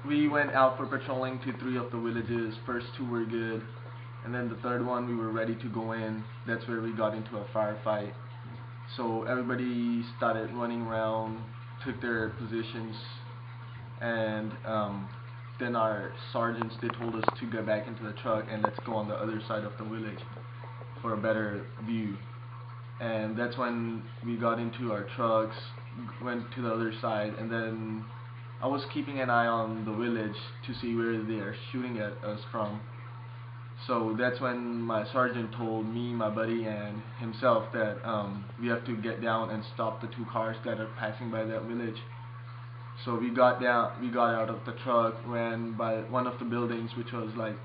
we went out for patrolling to 3 of the villages. First 2 were good, and then the third one we were ready to go in. That's where we got into a firefight. So everybody started running around, took their positions, and then our sergeants, they told us to get back into the truck and let's go on the other side of the village for a better view. And that's when we got into our trucks, went to the other side, and then I was keeping an eye on the village to see where they are shooting at us from. So that's when my sergeant told me, my buddy, and himself that we have to get down and stop the 2 cars that are passing by that village. So we got down, we got out of the truck, ran by one of the buildings, which was like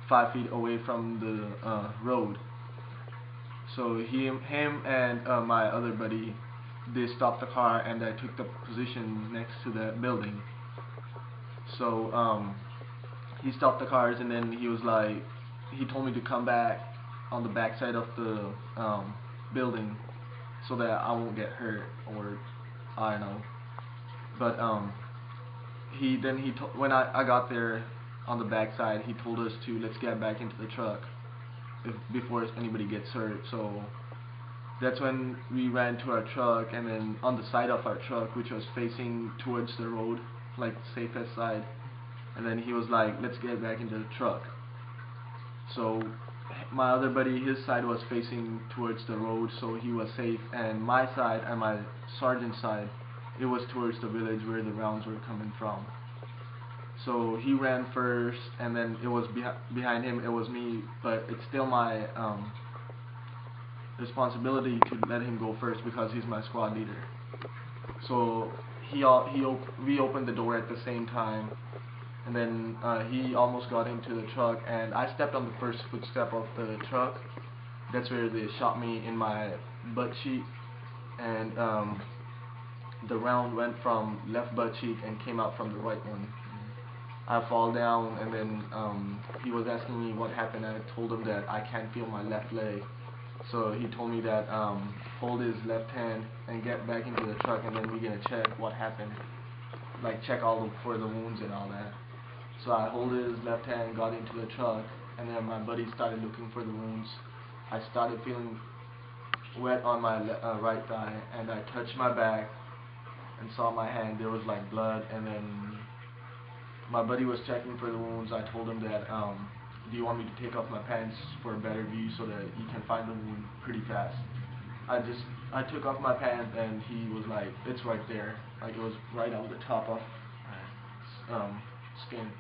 5 feet away from the road. So him and my other buddy, they stopped the car, and I took the position next to that building. So he stopped the cars, and then he was like, he told me to come back on the back side of the building so that I won't get hurt, or I don't know. But when I got there on the back side, he told us to let's get back into the truck before anybody gets hurt. So that's when we ran to our truck, and then on the side of our truck, which was facing towards the road, like safest side, and then he was like, let's get back into the truck. So my other buddy, his side was facing towards the road, so he was safe, and my side and my sergeant's side, it was towards the village where the rounds were coming from. So he ran first, and then it was behind him, it was me, but it's still my responsibility to let him go first because he's my squad leader. So we opened the door at the same time, and then he almost got into the truck, and I stepped on the first footstep of the truck. That's where they shot me in my butt cheek, and the round went from left butt cheek and came out from the right one. I fall down, and then he was asking me what happened. I told him that I can't feel my left leg. So he told me that hold his left hand and get back into the truck, and then we're gonna check what happened, like check for the wounds and all that. So I hold his left hand, got into the truck, and then my buddy started looking for the wounds. I started feeling wet on my right thigh, and I touched my back and saw my hand. There was like blood, and then my buddy was checking for the wounds. I told him that, do you want me to take off my pants for a better view so that you can find the wound pretty fast? I took off my pants, and he was like, it's right there. Like it was right on the top of skin.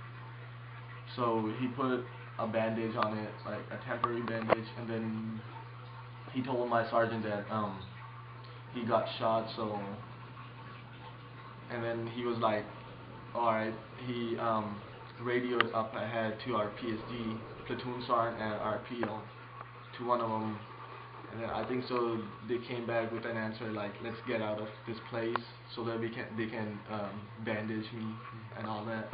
So he put a bandage on it, like a temporary bandage, and then he told my sergeant that he got shot. So, and then he was like, alright, he radioed up ahead to our PSD, platoon sergeant and our PO, to one of them, and then I think so they came back with an answer like, let's get out of this place so that they can bandage me and all that.